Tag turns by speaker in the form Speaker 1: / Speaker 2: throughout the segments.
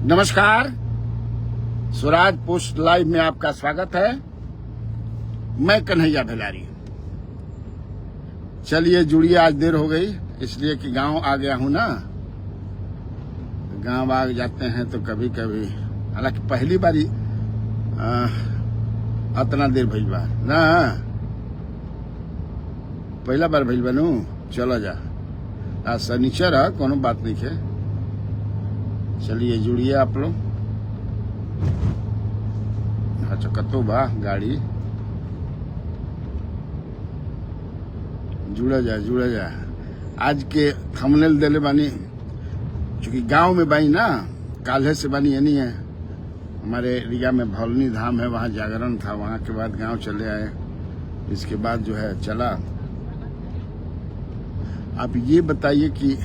Speaker 1: नमस्कार, Swaraj post live में आपका स्वागत है। मैं कन्हैया भेलारी। चलिए जुड़िए, आज देर हो गई इसलिए कि गांव आ गया हूं ना। गांव आ जाते हैं तो कभी कभी, हालांकि पहली बारी इतना देर भइल बा ना, पहला बार भइल बनू। चलो जा, आज शनिचर है, कोनो बात नहीं है। चलिए जुड़िए आप लोग। अच्छा कतो बा गाड़ी, जुड़ा जा। आज के थंबनेल देले बानी, चूंकि गांव में बानी ना, काल्हे से बानी यानी है। हमारे एरिया में भौलनी धाम है, वहाँ जागरण था, वहाँ के बाद गांव चले आए। इसके बाद जो है चला। आप ये बताइए कि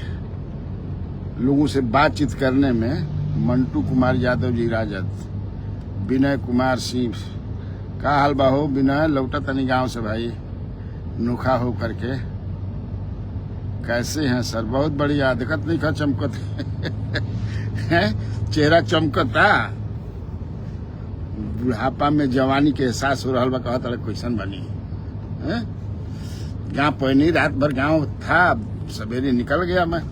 Speaker 1: लोगों से बातचीत करने में मंटू कुमार यादव जी राजद, विनय कुमार सिंह, का हाल बा हो विनय? लौटा तनी गांव से भाई, नोखा हो करके। कैसे हैं सर? बहुत बढ़िया। दिखत नहीं खा चमकत है चेहरा चमकता। बुढ़ापा में जवानी के एहसास हो रहा बा। कहत रहे कैसन बनी है? गाँव पैनी, रात भर गाँव था, सवेरे निकल गया मैं।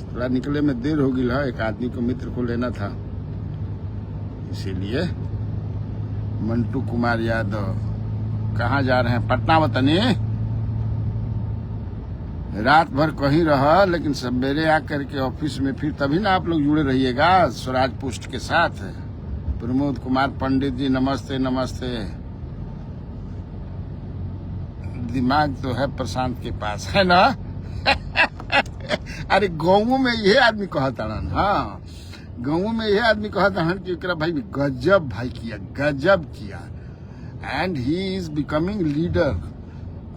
Speaker 1: थोड़ा निकले में देर हो गई है, एक आदमी को, मित्र को लेना था, इसीलिए। मंटू कुमार यादव कहाँ जा रहे हैं? पटना वतनी। रात भर कहीं रहा, लेकिन सवेरे आकर के ऑफिस में फिर, तभी ना आप लोग जुड़े रहिएगा स्वराज पोस्ट के साथ। प्रमोद कुमार पंडित जी नमस्ते नमस्ते। दिमाग तो है प्रशांत के पास, है ना? अरे गाँवों में यह आदमी कहता है, हाँ गाँवों में यह आदमी कहता है कि भाई गजब भाई किया, गजब किया, and he is becoming leader.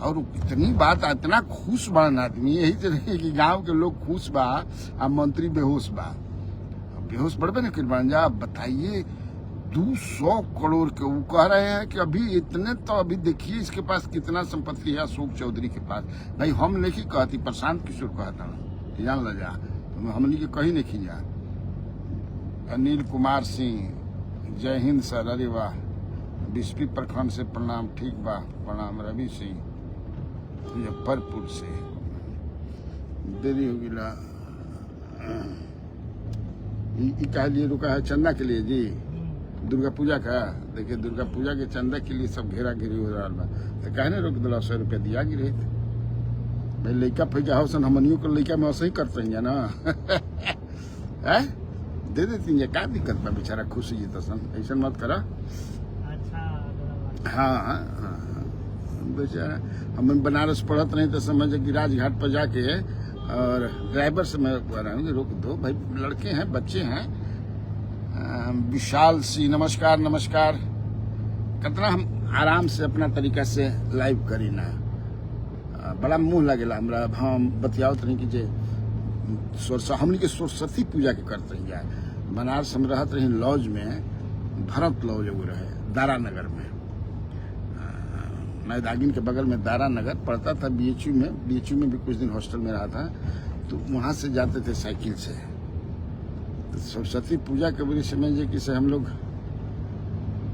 Speaker 1: और इतनी बात, इतना खुश बन आदमी, यही तो नहीं कि गांव के लोग खुश बा और मंत्री बेहोश बा। बेहोश पड़बे न बन जा। बताइए 200 करोड़ के वो कह रहे हैं कि अभी इतने, तो अभी देखिए इसके पास कितना संपत्ति है अशोक चौधरी के पास। भाई हम नहीं कहती, प्रशांत किशोर कहता, जान ल जा, हमने के कहीं नहीं खींचा। अनिल कुमार सिंह, जय हिंद सर। अरे वाह, बिस्पी प्रखंड से प्रणाम। ठीक बा, प्रणाम। रवि सिंह मुजफ्फरपुर से। देरी होगी ला, कह लिए रुका है चंदा के लिए जी, दुर्गा पूजा का। देखिए दुर्गा पूजा के चंदा के लिए सब घेरा घेरी हो रहा है, तो कहने रोक दिला 100 रुपया दिया गिरे। भाई लड़का फैका हो सन, हमनियों को लड़का में ऐसे ही करते हैं ना है? दे देती है, क्या दिक्कत बा? बेचारा खुश ही तो सन, ऐसा मत करा। हाँ बेचारा, हम बनारस पढ़त नहीं तो समझ कि राजघाट पर जाके और ड्राइवर से मैं कह रहा हूँ रोक दो भाई, लड़के हैं, बच्चे हैं। विशाल सी नमस्कार नमस्कार। कितना हम आराम से अपना तरीका से लाइव करी ना, बड़ा मुंह लगेला हमरा। हम बतियाओ तो नहीं कीजिए। हमनी के सरस्वती पूजा के करते हैं। बनारस में रहते रही लॉज में, भरत लॉज वो रहे दारा नगर में। मैं दागिन के बगल में दारा नगर पढ़ता था, बीएचयू में भी कुछ दिन हॉस्टल में रहा था, तो वहां से जाते थे साइकिल से। तो सरस्वती पूजा के वजह समझिए कि से हम लोग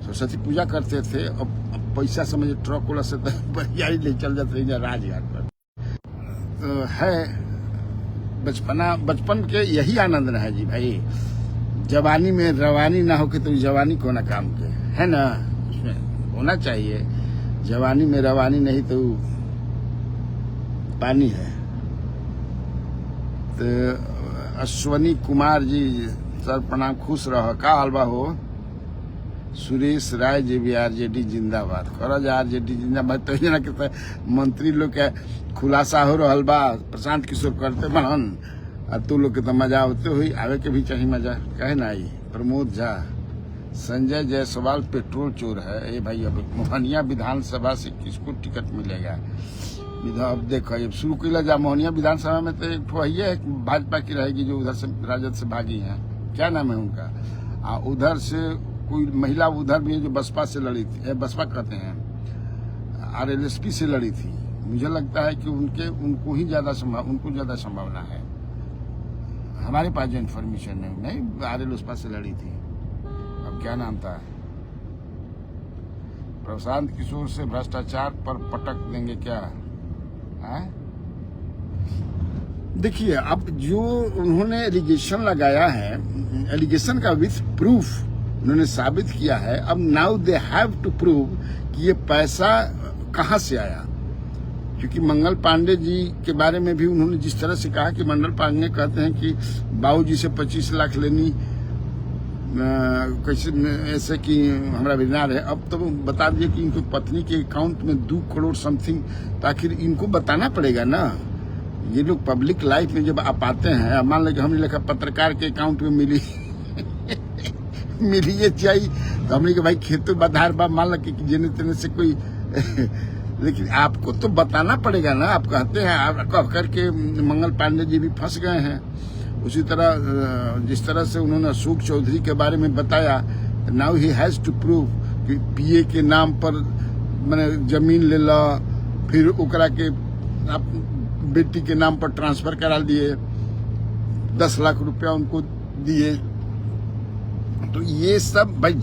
Speaker 1: सरस्वती पूजा करते थे, और पैसा समझिए ट्रक वाला से बरियारी ले चल जाते हैं राजघाट पर। तो है बचपन के यही आनंद है जी भाई। जवानी में रवानी ना हो के तो जवानी को ना काम के, है ना? उसमें होना चाहिए। जवानी में रवानी नहीं तो पानी है। तो अश्वनी कुमार जी सर प्रणाम, खुश रहो। का हाल बा हो? सुरेश राय जी भी आरजेडी जिंदाबाद। खरज आरजेडी जिंदाबाद। तो जना के मंत्री लोग के खुलासा हो रहा बा, प्रशांत किशोर करते बनन, और तू लोग के तो मजा होते हुई, आवे के भी चाहिए मजा, कहे ना आई। प्रमोद झा, संजय जायसवाल पेट्रोल चोर है। ए भाई अब मोहनिया विधानसभा से किसको टिकट मिलेगा? अब देखो ये शुरू किया जा, मोहनिया विधानसभा में तो एक है भाजपा की रहेगी, जो उधर से राजद से भागी है, क्या नाम है उनका? उधर से कोई महिला उधर भी है जो बसपा से लड़ी थी, बसपा कहते हैं, आरएलएसपी से लड़ी थी। मुझे लगता है कि उनको ज्यादा संभावना है। हमारे पास जो इन्फॉर्मेशन है, नहीं आरएल उस पास से लड़ी थी, अब क्या नाम था, प्रशांत किशोर से भ्रष्टाचार पर पटक देंगे क्या है? देखिए, अब जो उन्होंने एलिगेशन लगाया है, एलिगेशन का विथ प्रूफ उन्होंने साबित किया है। अब now they have to prove कि ये पैसा कहां से आया, क्योंकि मंगल पांडे जी के बारे में भी उन्होंने जिस तरह से कहा कि मंगल पांडे कहते हैं कि बाबूजी से 25 लाख लेनी कैसे ऐसे कि हमारा बिनार है। अब तो बता दिए कि इनको पत्नी के अकाउंट में 2 करोड़ समथिंग, तो आखिर इनको बताना पड़ेगा ना। ये लोग पब्लिक लाइफ में जब आप आते हैं, मान लो कि हमने लिखा पत्रकार के अकाउंट में मिली मिली ये चाहिए, तो हमने कहा भाई खेतों बधार बा, मान लो कि जेने तेने से कोई लेकिन आपको तो बताना पड़ेगा ना। आप कहते हैं, आप कह करके मंगल पांडे जी भी फंस गए हैं। उसी तरह जिस तरह से उन्होंने अशोक चौधरी के बारे में बताया, now he has to prove कि पीए के नाम पर मैंने जमीन ले ला, फिर ओकरा के आप बेटी के नाम पर ट्रांसफर करा दिए, 10 लाख रुपया उनको दिए। तो ये सब भाई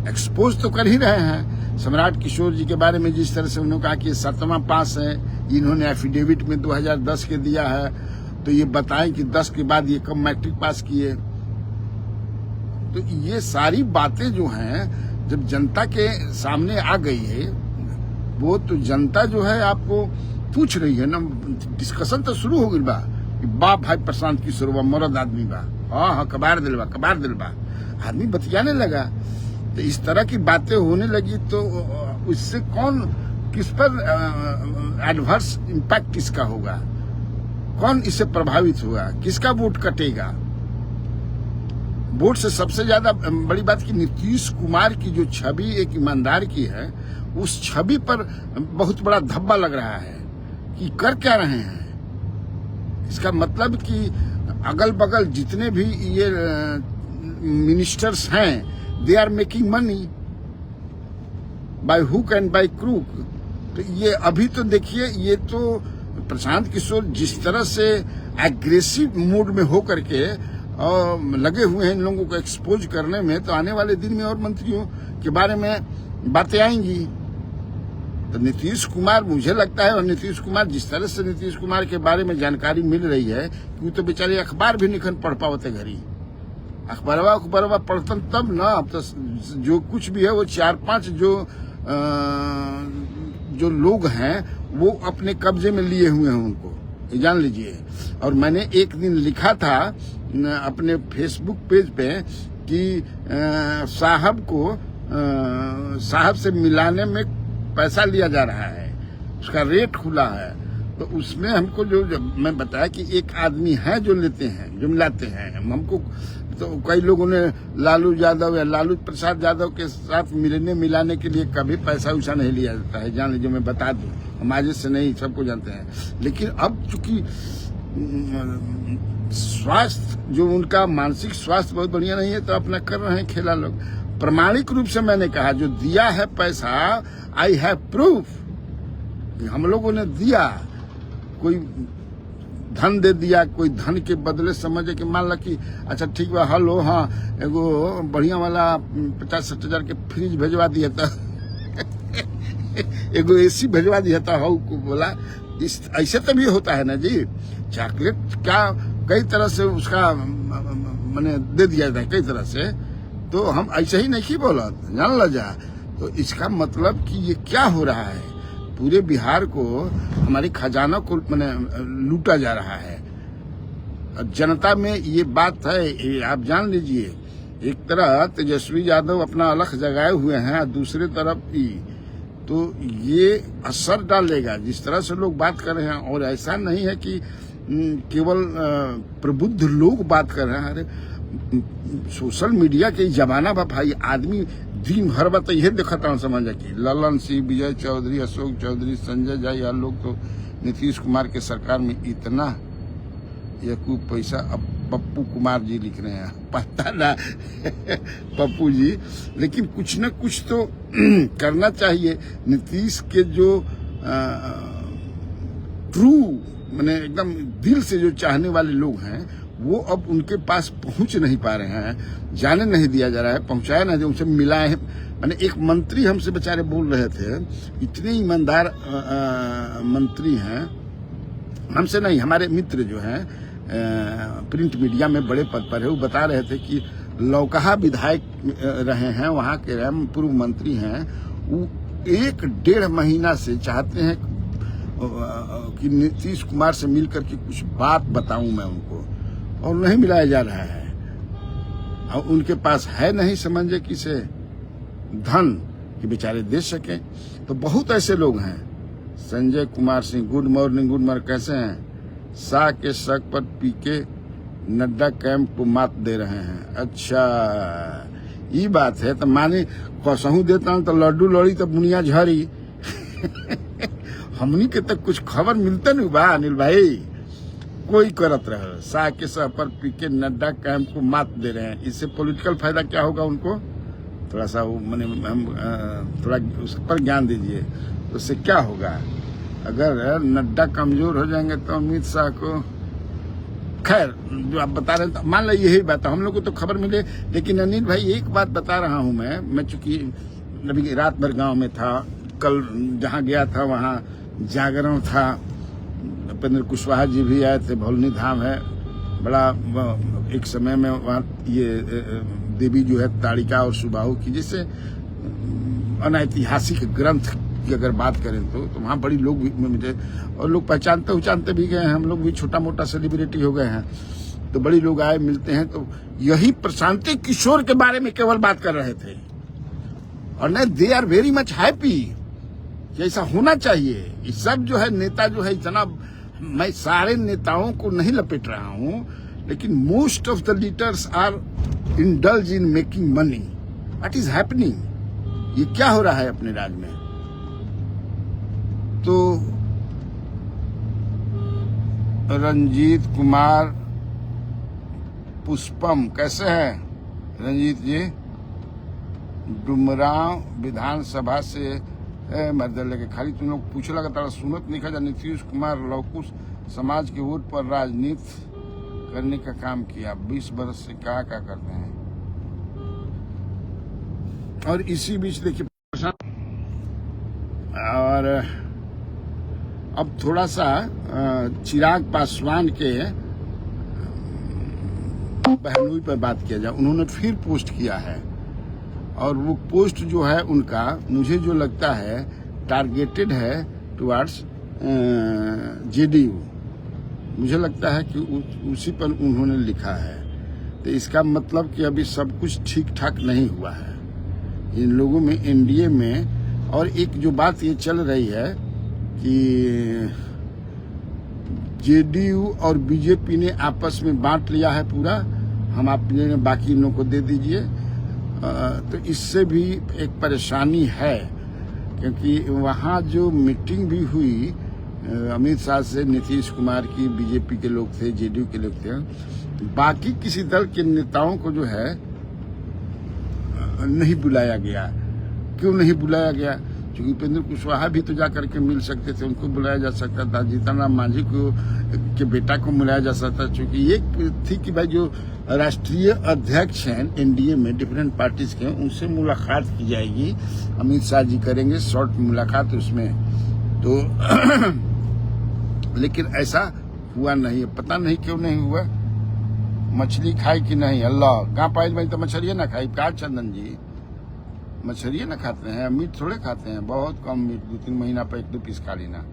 Speaker 1: एक्सपोज तो कर ही रहे हैं। सम्राट किशोर जी के बारे में जिस तरह से उन्होंने कहा कि 7वां पास है, इन्होंने एफिडेविट में 2010 के दिया है, तो ये बताएं कि 10 के बाद ये कब मैट्रिक पास किए। तो ये सारी बातें जो हैं जब जनता के सामने आ गई है, वो तो जनता जो है आपको पूछ रही है ना, डिस्कशन तो शुरू हो गई बा कि बाप भाई प्रशांत किशोर बा मरद आदमी बा, हाँ कबार दिल बा, आदमी बतियाने लगा। तो इस तरह की बातें होने लगी तो उससे कौन किस पर एडवर्स इम्पैक्ट किसका होगा, कौन इससे प्रभावित होगा, किसका वोट कटेगा। वोट से सबसे ज्यादा बड़ी बात कि नीतीश कुमार की जो छवि एक ईमानदार की है, उस छवि पर बहुत बड़ा धब्बा लग रहा है कि कर क्या रहे हैं। इसका मतलब कि अगल बगल जितने भी ये मिनिस्टर्स हैं, they are making money by hook and by crook. तो ये अभी तो देखिए, ये तो प्रशांत किशोर जिस तरह से एग्रेसिव मूड में होकर के लगे हुए हैं इन लोगों को एक्सपोज करने में, तो आने वाले दिन में और मंत्रियों के बारे में बातें आएंगी। तो नीतीश कुमार, मुझे लगता है, और नीतीश कुमार जिस तरह से नीतीश कुमार के बारे में जानकारी मिल रही है कि वो तो बेचारे अखबार भी नहीं पढ़ पाते घरी, अखबारवा पढ़तन तब ना। अब तो जो कुछ भी है वो 4-5 जो लोग हैं वो अपने कब्जे में लिए हुए हैं, उनको ये जान लीजिए। और मैंने एक दिन लिखा था अपने फेसबुक पेज पे कि साहब से मिलाने में पैसा लिया जा रहा है, उसका रेट खुला है। तो उसमें हमको जो मैं बताया कि एक आदमी है जो लेते हैं, जो मिलाते हैं हमको। तो कई लोगों ने लालू यादव या लालू प्रसाद यादव के साथ मिलाने के लिए कभी पैसा वैसा नहीं लिया जाता है, जान लीजिए। मैं बता दूं, हम आज से नहीं, सबको जानते हैं। लेकिन अब चूंकि स्वास्थ्य जो उनका मानसिक स्वास्थ्य बहुत बढ़िया नहीं है, तो अपना कर रहे हैं खेला लोग। प्रमाणिक रूप से मैंने कहा, जो दिया है पैसा, आई हैव प्रूफ, हम लोगों ने दिया। कोई धन दे दिया, कोई धन के बदले समझे कि मान ला कि अच्छा ठीक बा, हलो हाँ एगो बढ़िया वाला 50-60 हजार के फ्रिज भेजवा दिया था एगो एसी भेजवा दिया था, हाउ को बोला। इस ऐसे तो भी होता है ना जी। चॉकलेट क्या कई तरह से उसका मैंने दे दिया था, कई तरह से। तो हम ऐसे ही नहीं बोला, जान ला जा। तो इसका मतलब कि ये क्या हो रहा है, पूरे बिहार को, हमारे खजाना को मैंने लूटा जा रहा है। जनता में ये बात है, आप जान लीजिए। एक तरह तेजस्वी यादव अपना अलख जगाए हुए हैं, दूसरे तरफ ही तो ये असर डालेगा जिस तरह से लोग बात कर रहे हैं। और ऐसा नहीं है कि केवल प्रबुद्ध लोग बात कर रहे हैं। अरे सोशल मीडिया के जमाना बा भाई, आदमी दिन भर बा तो यह देखता हूँ, समझा कि ललन सिंह, विजय चौधरी, अशोक चौधरी, संजय झा, यह लोग तो नीतीश कुमार के सरकार में इतना यकूब पैसा। अब पप्पू कुमार जी लिख रहे हैं, पता ना पप्पू जी, लेकिन कुछ न कुछ तो करना चाहिए। नीतीश के जो ट्रू मैंने एकदम दिल से जो चाहने वाले लोग हैं, वो अब उनके पास पहुंच नहीं पा रहे हैं, जाने नहीं दिया जा रहा है, पहुंचाया नहीं, उनसे मिला है। मैंने एक मंत्री हमसे बेचारे बोल रहे थे, इतने ईमानदार मंत्री हैं, हमसे नहीं, हमारे मित्र जो हैं प्रिंट मीडिया में बड़े पद पर है, वो बता रहे थे कि लौकहा विधायक रहे हैं, वहां के पूर्व मंत्री हैं, वो 1-1.5 महीना से चाहते हैं कि नीतीश कुमार से मिलकर के कुछ बात बताऊं मैं उनको, और नहीं मिलाया जा रहा है। और उनके पास है नहीं समझे किसे धन कि बेचारे दे सके। तो बहुत ऐसे लोग हैं। संजय कुमार सिंह, गुड मॉर्निंग, कैसे हैं? शाह के शक पर पीके नड्डा कैंप को मात दे रहे हैं। अच्छा, ये बात है। तो माने कसहू देता हूं तो लड्डू लड़ी तो बुनिया झरी। हमनी के तक कुछ खबर मिलते नहीं बा अनिल भाई, कोई करत रहे। शाह के शक पर पीके नड्डा कैंप को मात दे रहे हैं। इससे पॉलिटिकल फायदा क्या होगा उनको? थोड़ा सा मैंने हम थोड़ा उस पर ज्ञान दीजिए, तो उससे क्या होगा? अगर नड्डा कमजोर हो जाएंगे तो अमित शाह को, खैर जो आप बता रहे हैं, मान लो यही बात है, हम लोग को तो खबर मिले। लेकिन अनिल भाई एक बात बता रहा हूं मैं चूंकि अभी रात भर गांव में था, कल जहां गया था वहां जागरण था, उपेंद्र कुशवाहा जी भी आए थे, भौलनी धाम है बड़ा, एक समय में वहाँ ये देवी जो है ताड़िका और सुबाहु की, जैसे अनैतिहासिक ग्रंथ की अगर बात करें तो वहाँ बड़ी लोग भी मुझे, और लोग पहचानते भी गए हैं, हम लोग भी छोटा मोटा सेलिब्रिटी हो गए हैं, तो बड़ी लोग आए मिलते हैं। तो यही प्रशांति किशोर के बारे में केवल बात कर रहे थे, और न they are very much happy कि ऐसा होना चाहिए। ये सब जो है नेता जो है इतना, मैं सारे नेताओं को नहीं लपेट रहा हूँ, लेकिन most of the leaders are indulge in making money. What is happening? ये क्या हो रहा है अपने राज्य में? तो रंजीत कुमार पुष्पम कैसे हैं रंजीत जी? डुमराव विधानसभा से मर्दल लेके खाली तुम लोग पूछ लगा तारा सुनत नहीं खा। नीतीश कुमार लौकुश समाज के वोट पर राजनीति करने का काम किया, 20 वर्ष से क्या करते हैं। और इसी बीच देखिए, और अब थोड़ा सा चिराग पासवान के बहनोई पर बात किया जाए। उन्होंने फिर पोस्ट किया है, और वो पोस्ट जो है उनका, मुझे जो लगता है टारगेटेड है टुवर्ड्स जेडीयू। मुझे लगता है कि उसी पर उन्होंने लिखा है। तो इसका मतलब कि अभी सब कुछ ठीक ठाक नहीं हुआ है इन लोगों में, एनडीए में। और एक जो बात ये चल रही है कि जेडीयू और बीजेपी ने आपस में बांट लिया है पूरा, हम आपने बाकी इन लोगों को दे दीजिए। तो इससे भी एक परेशानी है, क्योंकि वहाँ जो मीटिंग भी हुई अमित शाह से, नीतीश कुमार की, बीजेपी के लोग थे, जेडीयू के लोग थे, बाकी किसी दल के नेताओं को जो है नहीं बुलाया गया। क्यों नहीं बुलाया गया? क्योंकि उपेंद्र कुशवाहा भी तो जाकर के मिल सकते थे, उनको बुलाया जा सकता था। जीतन राम मांझी को के बेटा को बुलाया जा सकता, क्योंकि ये थी कि भाई जो राष्ट्रीय अध्यक्ष हैं एनडीए में डिफरेंट पार्टीज के, उनसे मुलाकात की जाएगी, अमित शाह जी करेंगे शॉर्ट मुलाकात उसमें। तो लेकिन ऐसा हुआ नहीं है, पता नहीं क्यों नहीं हुआ। मछली खाई कि नहीं? अल्लाह, कहाँ पाई भाई तो मछलियाँ ना खाई का? चंदन जी मछलियाँ ना खाते हैं, मीट थोड़े खाते हैं, बहुत कम मीट, 2-3 महीना पर 1-2 पीस खा लेना।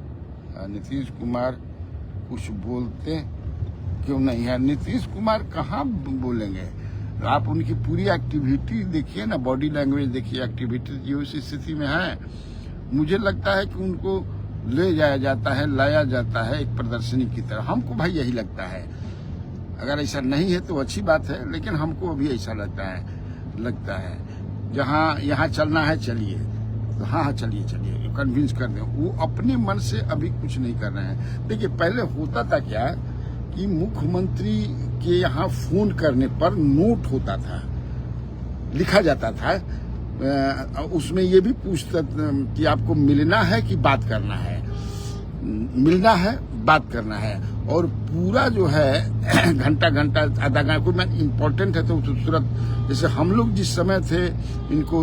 Speaker 1: नीतीश कुमार कुछ बोलते क्यों नहीं है? नीतीश कुमार कहाँ बोलेंगे? आप उनकी पूरी एक्टिविटी देखिए ना, बॉडी लैंग्वेज देखिए, एक्टिविटी जो उस स्थिति में है। मुझे लगता है कि उनको ले जाया जाता है, लाया जाता है एक प्रदर्शनी की तरह। हमको भाई यही लगता है। अगर ऐसा नहीं है तो अच्छी बात है, लेकिन हमको अभी ऐसा लगता है जहाँ यहाँ चलना है चलिए, तो हाँ चलिए, कन्विंस कर दें। वो अपने मन से अभी कुछ नहीं कर रहे हैं। देखिए पहले होता था क्या कि मुख्यमंत्री के यहाँ फोन करने पर नोट होता था, लिखा जाता था, उसमें ये भी पूछता कि आपको मिलना है कि बात करना है। मिलना है बात करना है, और पूरा जो है घंटा आधा घंटा कोई मैन इम्पोर्टेंट है तो तुरंत, जैसे हम लोग जिस समय थे इनको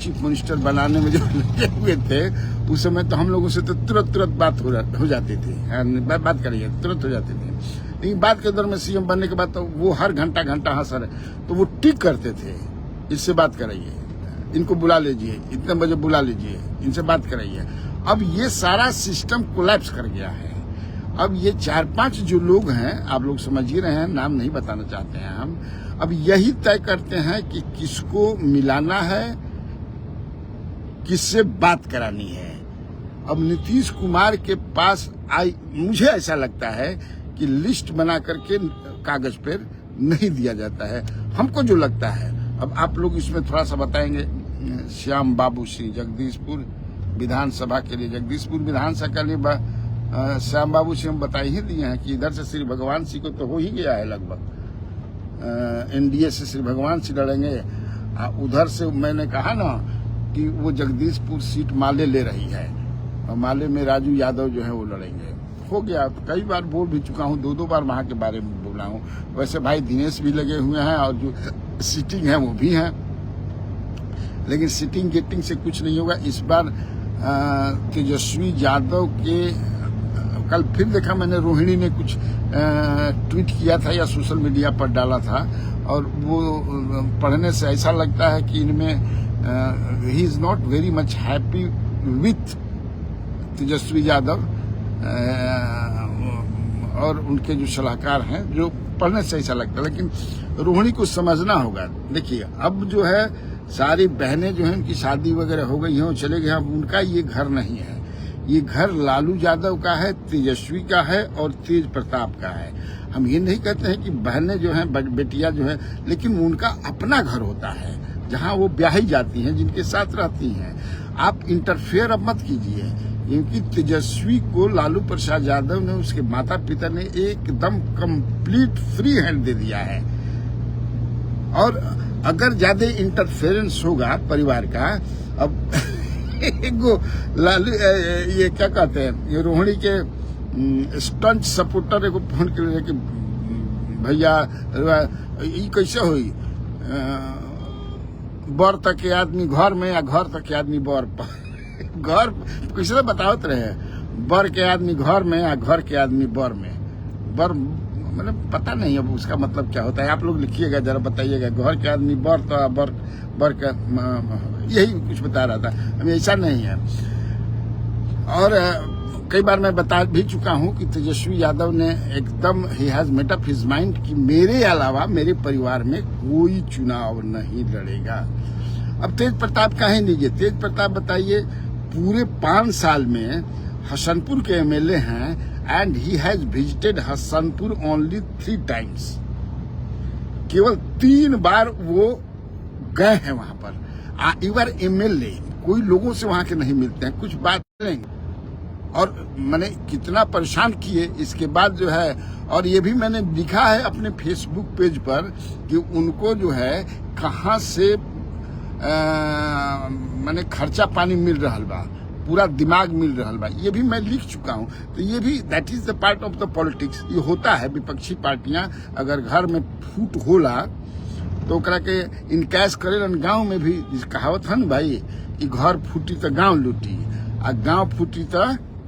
Speaker 1: चीफ मिनिस्टर बनाने में जो लगे हुए थे, उस समय तो हम लोगों से तो तुरंत बात हो जाती थी, बात करिए तुरंत हो जाती थी। लेकिन बात के दौर में सीएम बनने के बाद तो वो हर घंटा हाँ सर, तो वो टिक करते थे, इससे बात कराइए, इनको बुला लीजिए, इतने बजे बुला लीजिए, इनसे बात कराइए। अब ये सारा सिस्टम कोलैप्स कर गया है। अब ये 4-5 जो लोग हैं, आप लोग समझ ही रहे हैं, नाम नहीं बताना चाहते हैं हम, अब यही तय करते हैं कि किसको मिलाना है, किससे बात करानी है। अब नीतीश कुमार के पास मुझे ऐसा लगता है कि लिस्ट बना करके कागज पर नहीं दिया जाता है, हमको जो लगता है। अब आप लोग इसमें थोड़ा सा बताएंगे। श्याम बाबू सिंह जगदीशपुर विधानसभा के लिए, जगदीशपुर विधानसभा के लिए श्याम बाबू सिंह बता ही दिए हैं कि इधर से श्री भगवान सिंह को तो हो ही गया है लगभग, एनडीए से श्री भगवान सिंह लड़ेंगे। उधर से मैंने कहा ना कि वो जगदीशपुर सीट माले ले रही है, और माले में राजू यादव जो है वो लड़ेंगे। हो गया, तो कई बार बोल भी चुका हूँ, 2 बार वहां के बारे में बोला हूँ। वैसे भाई दिनेश भी लगे हुए हैं, और जो सीटिंग है वो भी है, लेकिन सीटिंग गेटिंग से कुछ नहीं होगा। इस बार तेजस्वी यादव के, कल फिर देखा मैंने रोहिणी ने कुछ ट्वीट किया था या सोशल मीडिया पर डाला था, और वो पढ़ने से ऐसा लगता है कि इनमें ही is not very much happy with Tejashwi Yadav और उनके जो सलाहकार हैं, जो पढ़ने से ऐसा लगता है। लेकिन रोहिणी को समझना होगा। देखिए अब जो है सारी बहनें जो हैं उनकी शादी वगैरह हो गई हैं, चले गए, अब उनका ये घर नहीं है, ये घर लालू यादव का है, तेजस्वी का है और तेज प्रताप का है। हम ये नहीं कहते हैं कि बहनें जो हैं, बेटियां जो हैं, लेकिन उनका अपना घर होता है जहां वो ब्याही जाती हैं, जिनके साथ रहती हैं। आप इंटरफेयर अब मत कीजिए, क्योंकि तेजस्वी को लालू प्रसाद यादव ने, उसके माता पिता ने एकदम कंप्लीट फ्री हैंड दे दिया है। और अगर ज्यादा इंटरफेरेंस होगा परिवार का, अब लालू ये क्या कहते हैं, ये रोहिणी के स्टंट सपोर्टर को फोन कर कि भैया ये कैसे हुई, बर तक के आदमी घर में या घर तक के आदमी बर पर, घर कैसे बतावत रहे, बर के आदमी घर में या घर के आदमी बर में, बर मतलब पता नहीं अब उसका मतलब क्या होता है, आप लोग लिखिएगा जरा, बताइएगा। घर के आदमी बर, तो बर का यही कुछ बता रहा था, अभी ऐसा नहीं है। और कई बार मैं बता भी चुका हूं कि तेजस्वी यादव ने एकदम he has made up his mind कि मेरे अलावा मेरे परिवार में कोई चुनाव नहीं लड़ेगा। अब तेज प्रताप काहे लीजिए, तेज प्रताप बताइए, पूरे 5 साल में हसनपुर के एमएलए हैं, and he has visited Hasanpur only 3 times. केवल 3 बार वो गए हैं वहां पर। इवर एमएलए कोई लोगों से वहां के नहीं मिलते हैं, कुछ बात करेंगे, और मैंने कितना परेशान किए इसके बाद जो है। और ये भी मैंने लिखा है अपने फेसबुक पेज पर कि उनको जो है कहाँ से मैंने खर्चा पानी मिल रहा बा, पूरा दिमाग मिल रहा बा, ये भी मैं लिख चुका हूँ। तो ये भी that is the part of the politics. ये होता है, विपक्षी पार्टियां अगर घर में फूट होला तो ओकरा के इनकैश करेलन। गांव में भी कहावत है ना भाई कि घर फूटी तो गांव लूटी, आ गांव फूटी तो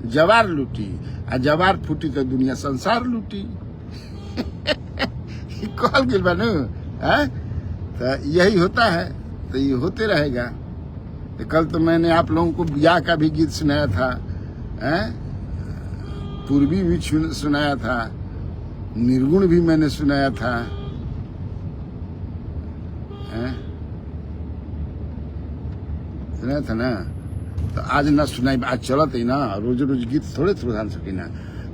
Speaker 1: जवार लूटी, आ जवार फूटी तो दुनिया संसार लूटी। कहल गेल बा न, तो यही होता है, तो ये होते रहेगा। तो कल तो मैंने आप लोगों को ब्याह का भी गीत सुनाया था, पूर्वी भी सुनाया था, निर्गुण भी मैंने सुनाया था, सुनाया था ना। तो आज ना सुनाई, आज चलत ही ना, रोज रोज गीत थोड़े सुना सकी ना,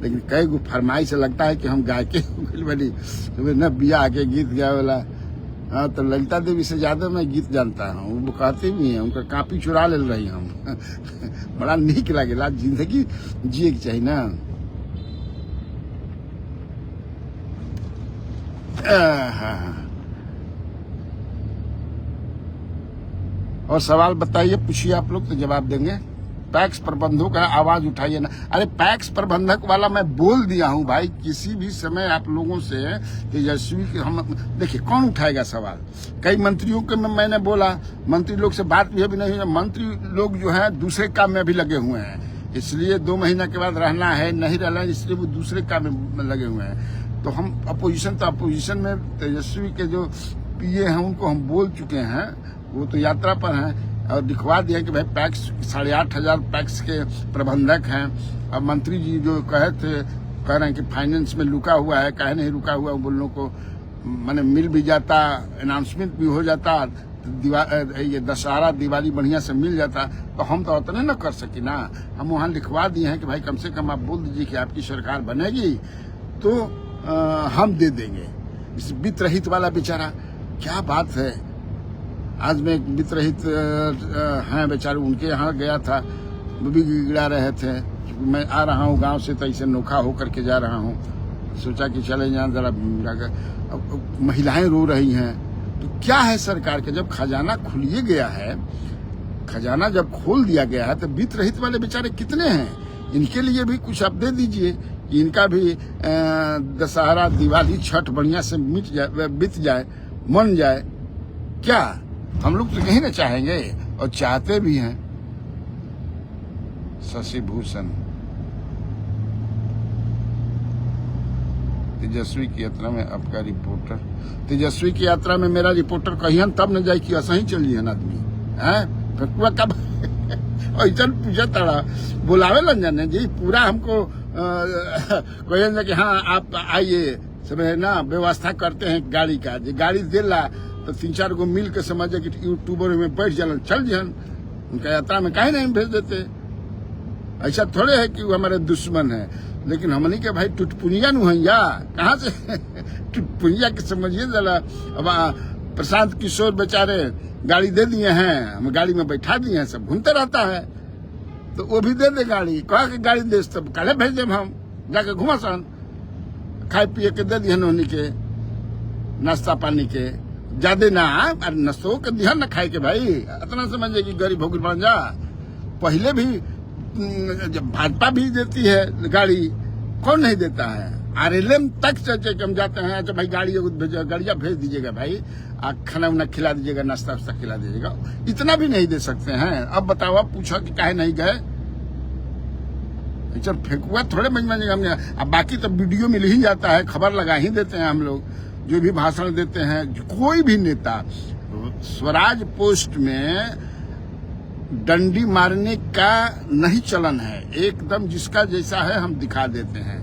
Speaker 1: लेकिन कई गो फरमाइश लगता है कि हम गाय के बनी न ब्याह के गीत गाए वाला। हाँ, तो ललिता देवी से ज्यादा मैं गीत जानता हूँ, वो कहते भी हैं, उनका कापी चुरा ले रही हम। बड़ा नीक लागेला, जिंदगी जिए के चाहिए ना। और सवाल बताइए, पूछिए, आप लोग तो जवाब देंगे। पैक्स प्रबंधक है, आवाज उठाइए ना। अरे पैक्स प्रबंधक वाला मैं बोल दिया हूं भाई, किसी भी समय आप लोगों से तेजस्वी के हम देखिए कौन उठाएगा सवाल। कई मंत्रियों के मैंने बोला, मंत्री लोग से बात भी अभी नहीं हुई। मंत्री लोग जो है दूसरे काम में भी लगे हुए हैं, इसलिए 2 महीना के बाद रहना है, नहीं रहना है, इसलिए वो दूसरे काम में लगे हुए हैं। तो हम अपोजिशन में तेजस्वी के जो पीए हैं उनको हम बोल चुके हैं, वो तो यात्रा पर हैं और दिखवा दिया कि भाई पैक्स 8,500 पैक्स के प्रबंधक हैं। अब मंत्री जी जो कह रहे हैं कि फाइनेंस में रुका हुआ है, काहे नहीं रुका हुआ, वो लोगों को मैंने मिल भी जाता, अनाउंसमेंट भी हो जाता, ये दशहरा दिवाली बढ़िया से मिल जाता, तो हम तो उतने न कर सके ना। हम वहाँ लिखवा दिए हैं कि भाई कम से कम आप बोल दीजिए कि आपकी सरकार बनेगी तो हम दे देंगे। इस वित्त रहित वाला बेचारा, क्या बात है। आज मैं एक वित्त रहित हैं बेचारे, उनके यहाँ गया था, वो भी गिड़ा रहे थे। मैं आ रहा हूँ गांव से, तो ऐसे नोखा होकर के जा रहा हूँ, सोचा कि चले जाए जरा जाकर। महिलाएं रो रही हैं, तो क्या है सरकार के, जब खजाना खुलिए गया है, खजाना जब खोल दिया गया है, तो वित्त रहित वाले बेचारे कितने हैं, इनके लिए भी कुछ आप दे दीजिए कि इनका भी दशहरा दिवाली छठ बढ़िया से बीत जाए, मन जाए। क्या हम लोग तो यही ना चाहेंगे, और चाहते भी हैं। शशि भूषण तेजस्वी की यात्रा में आपका रिपोर्टर, तेजस्वी की यात्रा में मेरा रिपोर्टर कहियन तब न जाए कि असही चलिए आदमी है कब ऐसा पूछा ताड़ा बुलावे लन जाने जी, पूरा हमको कहियन कि हाँ आप आइए, सब ना व्यवस्था करते हैं गाड़ी का, जी गाड़ी देला तो 3-4 गो मिल के समझे कि यूट्यूबर में बैठ जालन चल जन, उनका यात्रा में काहे नहीं भेज देते। ऐसा थोड़े है कि वो हमारे दुश्मन है, लेकिन हमनी के भाई टुटपुनिया नुहैया कहाँ से टुटपुनिया के समझिए जरा। अब प्रशांत किशोर बेचारे गाड़ी दे दिए हैं, हम गाड़ी में बैठा दिए हैं, सब घूमते रहता है, तो वो भी दे दे गाड़ी, कहा कि गाड़ी दे तब काले भेज दे, हम जाके घुमा सन, खाए पिए के दे दिए उन्हीं के नाश्ता पानी के, ज्यादा ना नशो के दिया न खाए के भाई, इतना समझे कि गरीब भोगी बन जा। पहले भी जब भाजपा भी देती है गाड़ी, कौन नहीं देता है, आरएलएम तक से हम जाते हैं, तो भाई गाड़ियां भेज दीजिएगा भाई, खाना उना खिला दीजिएगा, नाश्ता वास्ता खिला दीजिएगा, इतना भी नहीं दे सकते हैं। अब बताओ, आप पूछो कि काहे नहीं गए, चल फेंकुआ थोड़े मंजमानेगा हमने। अब बाकी तो वीडियो मिल ही जाता है, खबर लगा ही देते हैं हम लोग, जो भी भाषण देते हैं कोई भी नेता। स्वराज पोस्ट में डंडी मारने का नहीं चलन है, एकदम जिसका जैसा है हम दिखा देते हैं,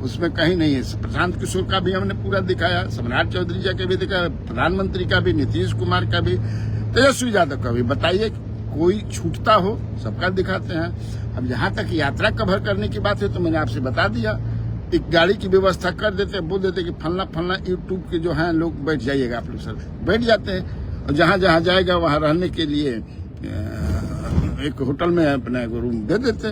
Speaker 1: उसमें कहीं नहीं है। प्रशांत किशोर का भी हमने पूरा दिखाया, सम्राट चौधरी जी का भी दिखाया, प्रधानमंत्री का भी, नीतीश कुमार का भी, तेजस्वी यादव का भी। बताइए कोई छूटता हो, सबका दिखाते हैं। अब यहाँ तक यात्रा कवर करने की बात है तो मैंने आपसे बता दिया, एक गाड़ी की व्यवस्था कर देते, बोल देते कि फलना यूट्यूब के जो हैं लोग बैठ जाइएगा, आप लोग सर बैठ जाते हैं, और जहाँ जहाँ जाएगा वहाँ रहने के लिए एक होटल में अपना एक रूम दे देते।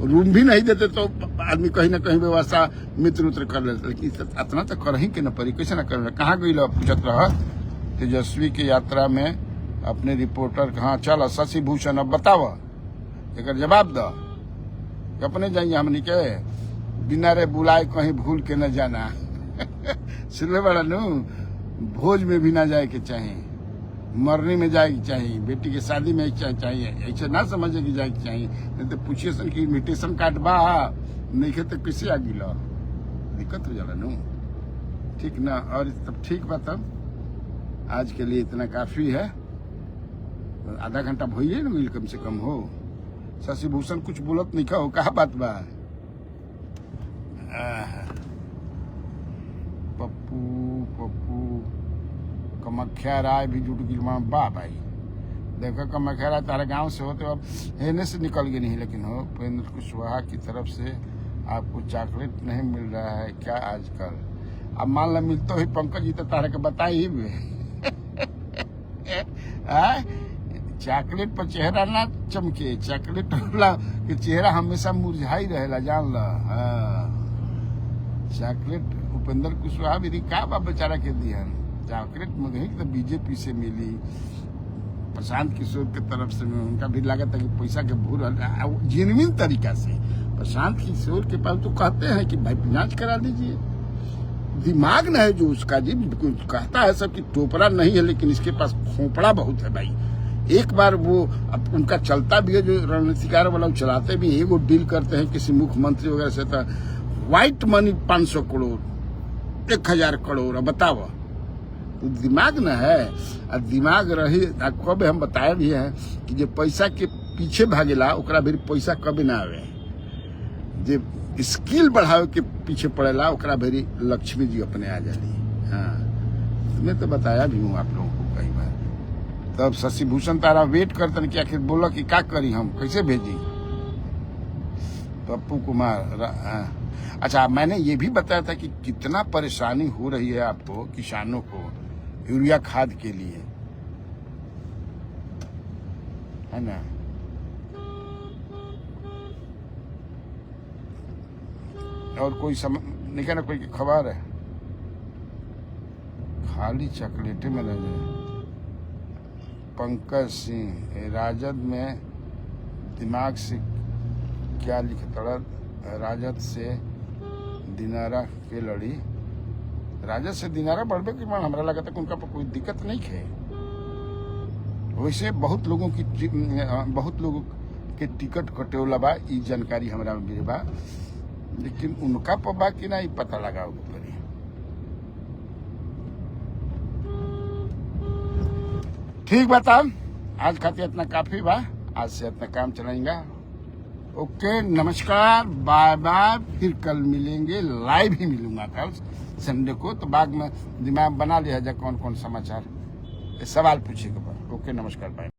Speaker 1: रूम भी नहीं देते तो आदमी कहीं ना कहीं व्यवस्था मित्र उत्र कर लेते, लेकिन इतना तो कर ही के न पड़ी, कैसे ना कर। कहाँ गई लो पूछत रहा तेजस्वी की यात्रा में अपने रिपोर्टर कहाँ चल शशि भूषण, अब बताव एक जवाब दो, अपने जाइए हमनी के बिना रे बुलाए कहीं भूल के न जाना सुनले बड़ा नु, भोज में भी ना जाए के चाहिए, मरने में जाए के चाहिए, बेटी के शादी में चाहिए, ऐसे ना समझे कि जाए के चाहिए। नहीं तो पूछिए सन की इन्विटेशन कार्ड बा नहीं खे तो किसे आ गिला, दिक्कत हो जाला नु, ठीक ना। और तब ठीक बा, तब आज के लिए इतना काफी है, आधा घंटा भइए न कम से कम हो। शशि भूषण कुछ बोलत नहीं हो, कहा बात बा। पप्पू कमख्या राय भी जुट गिल बा भाई, देखो कमख्या राय तारे गांव से होते अब हेने से निकल गए नहीं, लेकिन हो उपेंद्र कुशवाहा की तरफ से आपको चॉकलेट नहीं मिल रहा है क्या आजकल? अब मान लो मिलते ही पंकज जी तो तारे के बताई ही चॉकलेट पर चेहरा ना चमके, चॉकलेट वाला के चेहरा हमेशा मुरझाई रहेला, जान ला। चॉकलेट उपेंद्र कुशवाहा भी का बा बेचारा के दिहन चॉकलेट मंगही तो बीजेपी से मिली, प्रशांत किशोर के तरफ से उनका भी लागत है कि पैसा के भूल जेन्युइन तरीका से प्रशांत किशोर के पास तो कहते हैं कि भाई जांच करा लीजिए। दिमाग न है जो उसका जी, कहता है सब कि टोपरा नहीं है लेकिन इसके पास खोपड़ा बहुत है भाई। एक बार वो अब उनका चलता भी है जो रणनीतिकार वाला चलाते भी है, वो डील करते हैं किसी मुख्यमंत्री वगैरह से, तो व्हाइट मनी 500 करोड़ 1000 करोड़, बताओ तो दिमाग न है। और दिमाग रही कब हम बताए भी हैं कि जो पैसा के पीछे भागेला ओकरा भी पैसा कभी ना आवे, जो स्किल बढ़ावे के पीछे पड़ेला ओकरा भी लक्ष्मी जी अपने आ जाली। हाँ, मैं तो बताया भी हूँ आप लोगों को कई बार। तब शशि भूषण तारा वेट करते कि आखिर बोला कि क्या करी, हम कैसे भेजी पप्पू कुमार। अच्छा, मैंने ये भी बताया था कि कितना परेशानी हो रही है आपको किसानों को यूरिया खाद के लिए, है ना। और कोई नहीं ना कोई खबर है, खाली चॉकलेटे में रह जाए। पंकज सिंह राजद में दिमाग से क्या लिखता, राजद से दिनारा के लड़ी, राजद से दिनारा बढ़बे के मान हमरा लगा था कि उनका पर कोई दिक्कत नहीं है। वैसे बहुत लोगों के टिकट कटेवला बा, ई जानकारी हमरा में बा, लेकिन उनका पर बा कि ना पता लगा पड़ी। ठीक बता, आज खातिर इतना काफी बा, आज से इतना काम चलाएंगा। ओके, नमस्कार, बाय बाय, फिर कल मिलेंगे, लाइव ही मिलूंगा कल संडे को। तो बाद में दिमाग बना लिया जाए कौन कौन समाचार सवाल पूछेगा। ओके, नमस्कार, बाय।